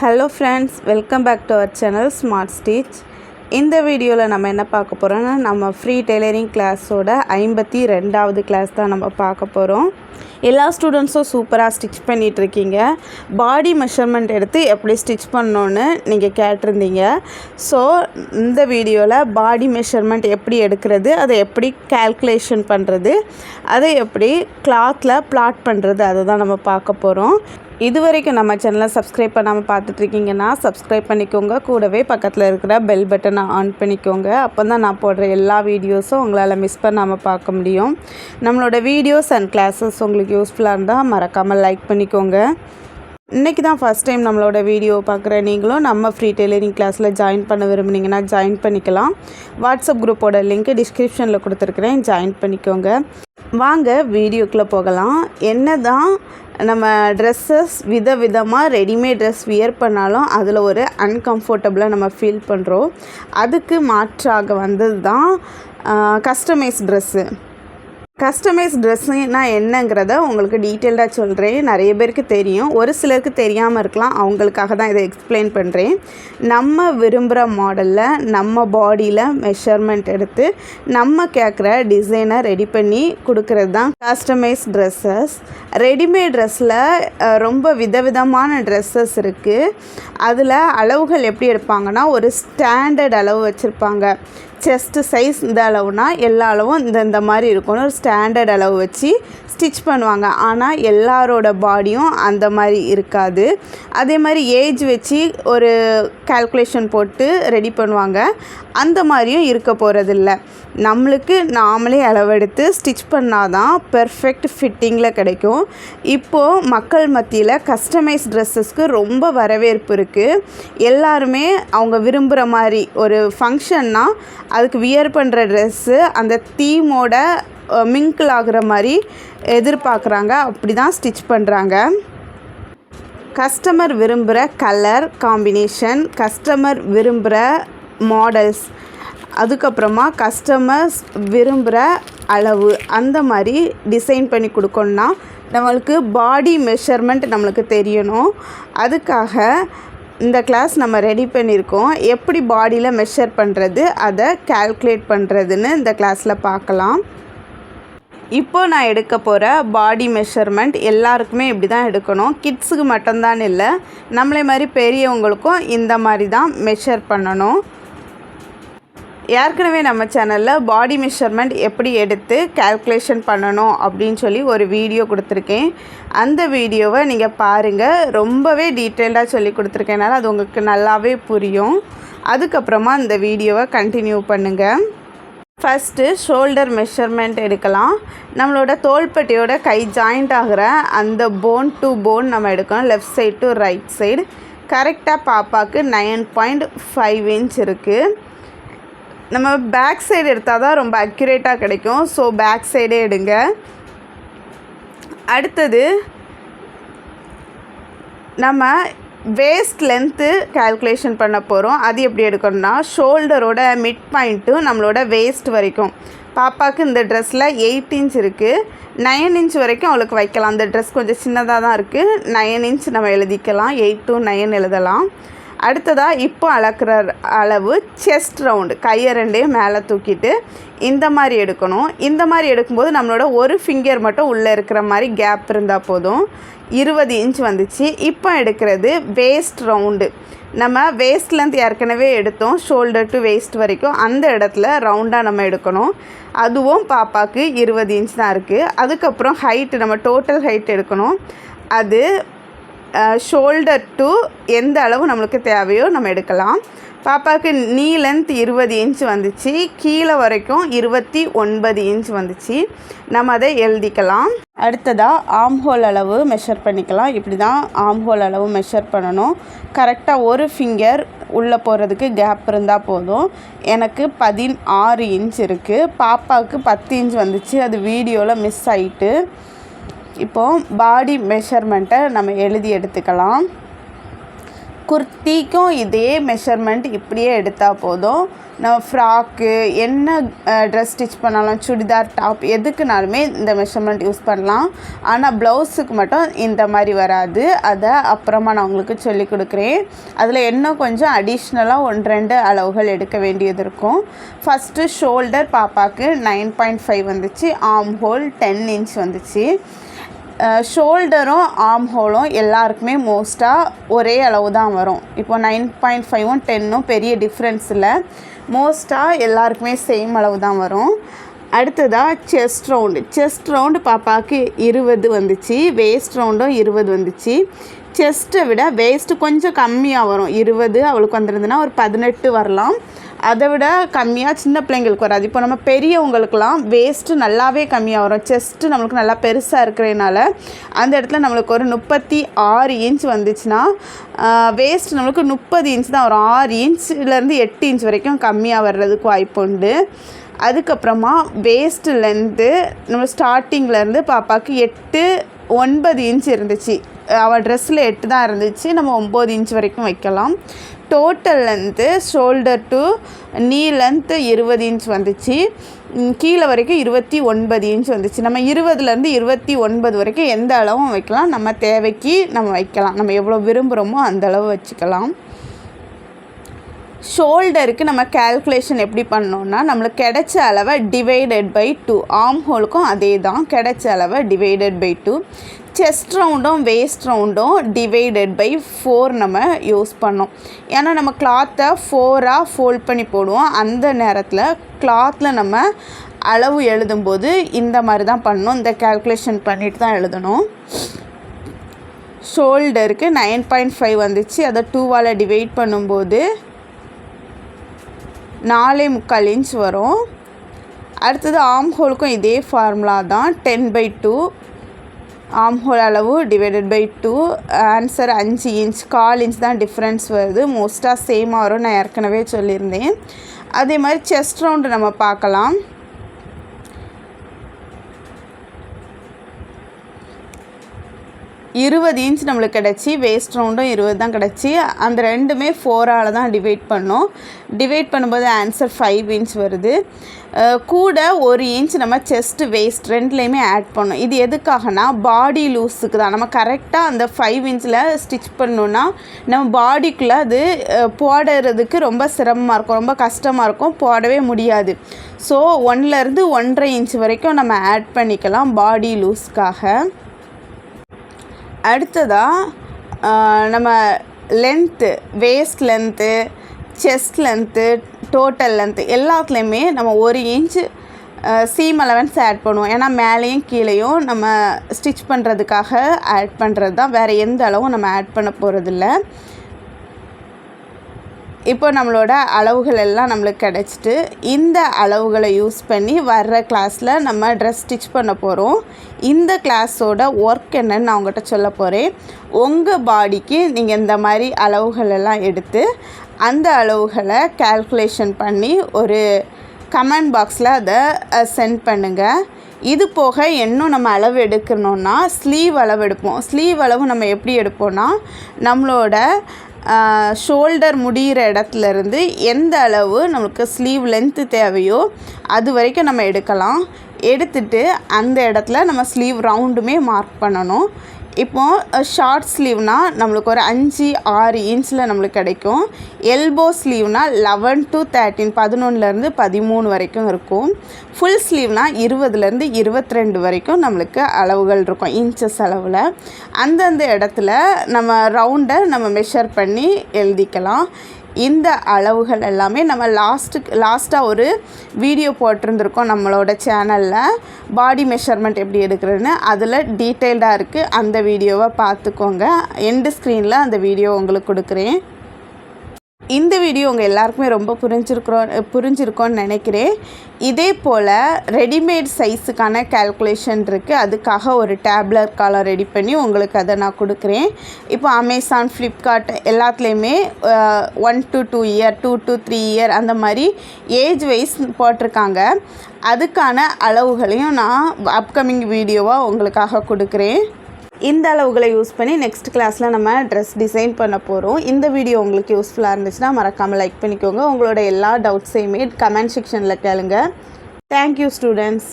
Hello friends, welcome back to our channel smart stitch. இந்த வீடியோவில் நம்ம என்ன பார்க்க போகிறோன்னா, நம்ம ஃப்ரீ டெய்லரிங் கிளாஸோட 52வது கிளாஸ் தான் நம்ம பார்க்க போகிறோம். எல்லா ஸ்டூடெண்ட்ஸும் சூப்பராக ஸ்டிச் பண்ணிகிட்ருக்கீங்க. பாடி மெஷர்மெண்ட் எடுத்து எப்படி ஸ்டிச் பண்ணணுன்னு நீங்கள் கேட்டிருந்தீங்க. ஸோ இந்த வீடியோவில் பாடி மெஷர்மெண்ட் எப்படி எடுக்கிறது, அதை எப்படி கால்குலேஷன் பண்ணுறது, அதை எப்படி கிளாத்தில் பிளாட் பண்ணுறது, அதை தான் நம்ம பார்க்க போகிறோம். இது வரைக்கும் நம்ம சேனலை சப்ஸ்கிரைப் பண்ணாமல் பார்த்துட்ருக்கீங்கன்னா சப்ஸ்கிரைப் பண்ணிக்கோங்க. கூடவே பக்கத்தில் இருக்கிற பெல் பட்டனை ஆன் பண்ணிக்கோங்க. அப்போ தான் நான் போடுற எல்லா வீடியோஸும் உங்களால் மிஸ் பண்ணாமல் பார்க்க முடியும். நம்மளோட வீடியோஸ் அண்ட் கிளாஸஸ் உங்களுக்கு யூஸ்ஃபுல்லாக இருந்தால் மறக்காமல் லைக் பண்ணிக்கோங்க. இன்றைக்கி தான் ஃபஸ்ட் டைம் நம்மளோட வீடியோ பார்க்குற நீங்களும் நம்ம ஃப்ரீ டெய்லரிங் கிளாஸில் ஜாயின் பண்ண விரும்புனீங்கன்னா ஜாயின் பண்ணிக்கலாம். வாட்ஸ்அப் குரூப்போட லிங்க் டிஸ்கிரிப்ஷனில் கொடுத்துருக்குறேன், ஜாயின் பண்ணிக்கோங்க. வாங்க வீடியோக்குள்ளே போகலாம். என்ன தான் நம்ம ட்ரெஸ்ஸஸ் விதவிதமாக ரெடிமேட் ட்ரெஸ் வியர் பண்ணாலும் அதில் ஒரு அன்கம்ஃபர்டபுளாக நம்ம ஃபீல் பண்ணுறோம். அதுக்கு மாற்றாக வந்தது தான் கஸ்டமைஸ் ட்ரெஸ்ஸு. கஸ்டமைஸ் ட்ரெஸ்ஸுனா என்னங்கிறத உங்களுக்கு டீட்டெயில்டாக சொல்கிறேன். நிறைய பேருக்கு தெரியும், ஒரு சிலருக்கு தெரியாமல் இருக்கலாம். அவங்களுக்காக தான் இதை எக்ஸ்பிளைன் பண்ணுறேன். நம்ம விரும்புகிற மாடலில் நம்ம பாடியில் மெஷர்மெண்ட் எடுத்து நம்ம கேட்குற டிசைனை ரெடி பண்ணி கொடுக்கறது தான் கஸ்டமைஸ் ட்ரெஸ்ஸஸ். ரெடிமேட் ட்ரெஸ்ஸில் ரொம்ப விதவிதமான ட்ரெஸ்ஸஸ் இருக்குது. அதில் அளவுகள் எப்படி எடுப்பாங்கன்னா, ஒரு ஸ்டாண்டர்ட் அளவு வச்சுருப்பாங்க. செஸ்ட்டு சைஸ் இந்த அளவுனா எல்லா அளவும் இந்த மாதிரி இருக்கணும். ஒரு ஸ்டாண்டர்ட் அளவு வச்சு ஸ்டிச் பண்ணுவாங்க. ஆனால் எல்லாரோட பாடியும் அந்த மாதிரி இருக்காது. அதே மாதிரி ஏஜ் வச்சு ஒரு கால்குலேஷன் போட்டு ரெடி பண்ணுவாங்க. அந்த மாதிரியும் இருக்க போகிறதில்ல. நம்மளுக்கு நாமளே அளவெடுத்து ஸ்டிச் பண்ணால் தான் பெர்ஃபெக்ட் ஃபிட்டிங்கில் கிடைக்கும். இப்போது மக்கள் மத்தியில் கஸ்டமைஸ் ட்ரெஸ்ஸஸ்க்கு ரொம்ப வரவேற்பு இருக்குது. எல்லாருமே அவங்க விரும்புகிற மாதிரி ஒரு ஃபங்க்ஷன்னா அதுக்கு வியர் பண்ணுற ட்ரெஸ்ஸு அந்த தீமோட மிங்கிள் ஆகிற மாதிரி எதிர்பார்க்குறாங்க. அப்படி தான் ஸ்டிச் பண்ணுறாங்க. கஸ்டமர் விரும்புகிற கலர் காம்பினேஷன், கஸ்டமர் விரும்புகிற மாடல்ஸ், அதுக்கப்புறமா கஸ்டமர்ஸ் விரும்புகிற அளவு, அந்த மாதிரி டிசைன் பண்ணி கொடுக்கணுன்னா நம்மளுக்கு பாடி மெஷர்மெண்ட் நம்மளுக்கு தெரியணும். அதுக்காக இந்த கிளாஸ் நம்ம ரெடி பண்ணியிருக்கோம். எப்படி பாடியில் மெஷர் பண்ணுறது, அதை கால்குலேட் பண்ணுறதுன்னு இந்த கிளாஸில் பார்க்கலாம். இப்போது நான் எடுக்க போகிற பாடி மெஷர்மெண்ட் எல்லாருக்குமே இப்படி தான் எடுக்கணும். கிட்ஸுக்கு மட்டும்தான் இல்லை, நம்மளே மாதிரி பெரியவங்களுக்கும் இந்த மாதிரி தான் மெஷர் பண்ணணும். ஏற்கனவே நம்ம சேனலில் பாடி மெஷர்மெண்ட் எப்படி எடுத்து கால்குலேஷன் பண்ணணும் அப்படின்னு சொல்லி ஒரு வீடியோ கொடுத்துருக்கேன். அந்த வீடியோவை நீங்கள் பாருங்கள். ரொம்பவே டீட்டெயில்டாக சொல்லி கொடுத்துருக்கேனால அது உங்களுக்கு நல்லாவே புரியும். அதுக்கப்புறமா இந்த வீடியோவை கண்டினியூ பண்ணுங்கள். ஃபஸ்ட்டு ஷோல்டர் மெஷர்மெண்ட் எடுக்கலாம். நம்மளோட தோள்பட்டையோட கை ஜாயிண்ட் ஆகிற அந்த போன் டு போன் நம்ம எடுக்கணும். Left side to right side கரெக்டாக பாப்பாவுக்கு 9.5 இன்ச் இருக்குது. நம்ம பேக் சைடு எடுத்தால் தான் ரொம்ப அக்யூரேட்டாக கிடைக்கும். ஸோ பேக் சைடே எடுங்க. அடுத்தது நம்ம வேஸ்ட் லென்த்து கால்குலேஷன் பண்ண போகிறோம். அது எப்படி எடுக்கணும்னா, ஷோல்டரோட மிட் பாயிண்ட்டு நம்மளோட வேஸ்ட் வரைக்கும். பாப்பாவுக்கு இந்த ட்ரெஸ்ஸில் 8 இன்ச் இருக்குது. 9 இன்ச் வரைக்கும் அவளுக்கு வைக்கலாம். அந்த ட்ரெஸ் கொஞ்சம் சின்னதாக தான் இருக்குது. 9 இன்ச் நம்ம எழுதிக்கலாம். 8 to 9 எழுதலாம். அடுத்ததாக இப்போ அளக்கிற அளவு செஸ்ட் ரவுண்டு, கையை ரெண்டையும் மேலே தூக்கிட்டு இந்த மாதிரி எடுக்கணும். இந்த மாதிரி எடுக்கும்போது நம்மளோட ஒரு ஃபிங்கர் மட்டும் உள்ளே இருக்கிற மாதிரி கேப் இருந்தால் போதும். 20 இன்ச் வந்துச்சு. இப்போ எடுக்கிறது வேஸ்ட் ரவுண்டு. நம்ம வேஸ்ட்லேருந்து ஏற்கனவே எடுத்தோம், ஷோல்டர் டு வேஸ்ட் வரைக்கும். அந்த இடத்துல ரவுண்டாக நம்ம எடுக்கணும். அதுவும் பாப்பாவுக்கு 20 இன்ச் தான் இருக்குது. அதுக்கப்புறம் ஹைட்டு, நம்ம டோட்டல் ஹைட் எடுக்கணும். அது ஷோல்டர் டு எந்த அளவு நம்மளுக்கு தேவையோ நம்ம எடுக்கலாம். பாப்பாவுக்கு நீ லென்த் 20 இன்ச் வந்துச்சு. கீழே வரைக்கும் 29 இன்ச் வந்துச்சு. நம்ம அதை எழுதிக்கலாம். அடுத்ததாக ஆம் ஹோல் அளவு மெஷர் பண்ணிக்கலாம். இப்படி தான் ஆம் ஹோல் அளவு மெஷர் பண்ணணும். கரெக்டாக ஒரு ஃபிங்கர் உள்ளே போகிறதுக்கு கேப் இருந்தால் போதும். எனக்கு 16 இன்ச் இருக்குது. பாப்பாவுக்கு 10 இன்ச் வந்துச்சு. அது வீடியோவில் மிஸ் ஆகிட்டு. இப்போது பாடி மெஷர்மெண்ட்டை நம்ம எழுதி எடுத்துக்கலாம். குர்த்திக்கும் இதே மெஷர்மெண்ட் இப்படியே எடுத்தால் போதும். நம்ம ஃப்ராக்கு என்ன ட்ரெஸ் ஸ்டிச் பண்ணாலும், சுடிதார் டாப் எதுக்குனாலுமே இந்த மெஷர்மெண்ட் யூஸ் பண்ணலாம். ஆனால் ப்ளவுஸுக்கு மட்டும் இந்த மாதிரி வராது. அதை அப்புறமா நான் உங்களுக்கு சொல்லி கொடுக்குறேன். அதில் இன்னும் கொஞ்சம் அடிஷ்னலாக 1-2 அளவுகள் எடுக்க வேண்டியது இருக்கும். ஃபஸ்ட்டு ஷோல்டர் பாப்பாவுக்கு 9.5 வந்துச்சு, ஆர்ம் ஹோல் 10 இன்ச் வந்துச்சு. ஷோல்டரும் ஆர்ம் ஹோலும் எல்லாருக்குமே மோஸ்ட்டாக ஒரே அளவு தான் வரும். இப்போ 9.5ம் 10ம் பெரிய டிஃப்ரென்ஸ் இல்லை, மோஸ்ட்டாக எல்லாருக்குமே சேம் அளவு தான் வரும். அடுத்ததாக செஸ்ட் ரவுண்டு பாப்பாவுக்கு 20 வந்துச்சு, வேஸ்ட் ரவுண்டும் 20 வந்துச்சு. செஸ்ட்டை விட வேஸ்ட்டு கொஞ்சம் கம்மியாக வரும், 20 அவளுக்கு வந்துருந்துன்னா ஒரு 18 வரலாம். அதை விட கம்மியாக சின்ன பிள்ளைங்களுக்கு வராது. இப்போ நம்ம பெரியவங்களுக்கெல்லாம் வேஸ்ட்டு நல்லாவே கம்மியாக வரும். செஸ்ட்டு நம்மளுக்கு நல்லா பெருசாக இருக்கிறதுனால அந்த இடத்துல நம்மளுக்கு ஒரு 36 இன்ச் வந்துச்சுன்னா வேஸ்ட் நம்மளுக்கு 30 இன்ச் தான் வரும். 6 இன்ச்லேருந்து 8 இன்ச் வரைக்கும் கம்மியாக வர்றதுக்கு வாய்ப்பு உண்டு. அதுக்கப்புறமா வேஸ்ட்டு லென்த்து நம்ம ஸ்டார்டிங்லேருந்து பாப்பாவுக்கு 8-9 இன்ச் இருந்துச்சு. அவள் ட்ரெஸ்ஸில் 8 தான் இருந்துச்சு, நம்ம 9 இன்ச் வரைக்கும் வைக்கலாம். டோட்டல் லென்த்து ஷோல்டர் டு நீ லென்த்து 20 இன்ச் வந்துச்சு, கீழே வரைக்கும் 29 இன்ச் வந்துச்சு. நம்ம 20லேருந்து 29 வரைக்கும் எந்த அளவும் வைக்கலாம், நம்ம தேவைக்கு நம்ம வைக்கலாம். நம்ம எவ்வளோ விரும்புகிறோமோ அந்த அளவு வச்சுக்கலாம். ஷோல்டருக்கு நம்ம கேல்குலேஷன் எப்படி பண்ணோன்னா, நம்மளுக்கு கிடைச்ச அளவை டிவைடட் பை 2. ஆர்ம் ஹோலுக்கும் அதே தான், கிடைச்ச அளவை டிவைடட் பை 2. செஸ்ட் ரவுண்டும் வேஸ்ட் ரவுண்டும் டிவைடட் பை 4 நம்ம யூஸ் பண்ணோம். ஏன்னா நம்ம கிளாத்தை 4ஆக ஃபோல்ட் பண்ணி போடுவோம். அந்த நேரத்தில் கிளாத்தில் நம்ம அளவு எழுதும்போது இந்த மாதிரி தான் பண்ணணும், இந்த கேல்குலேஷன் பண்ணிட்டு தான் எழுதணும். ஷோல்டருக்கு 9.5 வந்துச்சு, அதை 2ஆல் டிவைட் பண்ணும்போது 4.25 இன்ச் வரும். அடுத்தது ஆர்ம் ஹோலுக்கும் இதே ஃபார்முலா தான், 10/2 ஆர்ம் ஹோல் அளவு divided by 2. Answer 5 inch, 1/4 inch தான் டிஃப்ரென்ஸ் வருது. மோஸ்ட்டாக சேமாக வரும், நான் ஏற்கனவே சொல்லியிருந்தேன். அதே மாதிரி செஸ்ட் ரவுண்டு நம்ம பார்க்கலாம். 20 இன்ச் நம்மளுக்கு கிடச்சி, வேஸ்ட் ரவுண்டும் 20 தான் கிடச்சி. அந்த ரெண்டுமே 4ஆல் தான் டிவைட் பண்ணோம். டிவைட் பண்ணும்போது ஆன்சர் 5 இன்ச் வருது. கூட 1 இன்ச் நம்ம செஸ்ட் வேஸ்ட் ரெண்டுலேயுமே ஆட் பண்ணோம். இது எதுக்காகனா பாடி லூஸுக்கு தான். நம்ம கரெக்டாக அந்த 5 இன்ச்சில் ஸ்டிச் பண்ணோன்னா நம்ம பாடிக்குள்ளே அது போடுறதுக்கு ரொம்ப சிரமமாக இருக்கும், ரொம்ப கஷ்டமாக இருக்கும், போடவே முடியாது. ஸோ 1லேருந்து 1.5 இன்ச் வரைக்கும் நம்ம ஆட் பண்ணிக்கலாம் பாடி லூஸ்க்காக. அடுத்ததாக நம்ம length, waste length, chest length, total length எல்லாத்துலேயுமே நம்ம 1 இன்ச் சீம் அலவன்ஸ் ஆட் பண்ணுவோம். ஏன்னா மேலேயும் கீழேயும் நம்ம ஸ்டிச் பண்ணுறதுக்காக ஆட் பண்ணுறது தான், வேறு எந்த அளவும் நம்ம ஆட் பண்ண போகிறதில்ல. இப்போ நம்மளோட அளவுகள் எல்லாம் நம்மளுக்கு கிடச்சிட்டு, இந்த அளவுகளை யூஸ் பண்ணி வர்ற கிளாஸில் நம்ம ட்ரெஸ் ஸ்டிச் பண்ண போகிறோம். இந்த கிளாஸோட ஒர்க் என்னன்னு நான் உங்கள்கிட்ட சொல்ல போகிறேன். உங்கள் பாடிக்கு நீங்கள் இந்த மாதிரி அளவுகள் எல்லாம் எடுத்து அந்த அளவுகளை கால்குலேஷன் பண்ணி ஒரு கமெண்ட் பாக்ஸில் அதை சென்ட் பண்ணுங்கள். இது போக இன்னும் நம்ம அளவு எடுக்கணுன்னா ஸ்லீவ் அளவு எடுப்போம். ஸ்லீவ் அளவு நம்ம எப்படி எடுப்போம்னா, நம்மளோட ஷோல்டர் முடிகிற இடத்துலேருந்து எந்த அளவு நம்மளுக்கு ஸ்லீவ் லென்த்து தேவையோ அது வரைக்கும் நம்ம எடுக்கலாம். எடுத்துட்டு அந்த இடத்துல நம்ம ஸ்லீவ் ரவுண்டுமே மார்க் பண்ணணும். இப்போது ஷார்ட் ஸ்லீவ்னால் நம்மளுக்கு ஒரு 5-6 இன்ச்சில் நம்மளுக்கு கிடைக்கும். எல்போ ஸ்லீவ்னால் 11 to 13, 11லேருந்து 13 வரைக்கும் இருக்கும். ஃபுல் ஸ்லீவ்னால் 20லேருந்து 22 வரைக்கும் நம்மளுக்கு அளவுகள் இருக்கும், இன்ச்சஸ் அளவில். அந்தந்த இடத்துல நம்ம ரவுண்டை நம்ம மெஷர் பண்ணி எழுதிக்கலாம். இந்த அளவுகள் எல்லாமே நம்ம லாஸ்ட்டாக ஒரு வீடியோ போட்டிருந்துருக்கோம் நம்மளோட சேனலில், பாடி மெஷர்மெண்ட் எப்படி எடுக்கிறதுன்னு. அதில் டீட்டெயில்டாக இருக்குது, அந்த வீடியோவை பார்த்துக்கோங்க. எண்டு ஸ்க்ரீனில் அந்த வீடியோ உங்களுக்கு கொடுக்குறேன். இந்த வீடியோ உங்கள் எல்லாருக்குமே ரொம்ப புரிஞ்சிருக்கோன்னு நினைக்கிறேன். இதே போல் ரெடிமேட் சைஸுக்கான கால்குலேஷன் இருக்குது. அதுக்காக ஒரு டேப்லர் காலம் ரெடி பண்ணி உங்களுக்கு அதை நான் கொடுக்குறேன். இப்போ அமேசான், ஃப்ளிப்கார்ட் எல்லாத்துலேயுமே 1 to 2 இயர், 2 to 3 இயர் அந்த மாதிரி ஏஜ் வைஸ் போட்டிருக்காங்க. அதுக்கான அளவுகளையும் நான் அப்கமிங் வீடியோவாக உங்களுக்காக கொடுக்குறேன். இந்த அளவுகளை யூஸ் பண்ணி நெக்ஸ்ட் கிளாஸில் நம்ம ட்ரெஸ் டிசைன் பண்ண போகிறோம். இந்த வீடியோ உங்களுக்கு யூஸ்ஃபுல்லாக இருந்துச்சுன்னா மறக்காமல் லைக் பண்ணிக்கோங்க. உங்களோட எல்லா டவுட்ஸையுமே கமெண்ட் செக்ஷனில் கேளுங்க. Thank you students.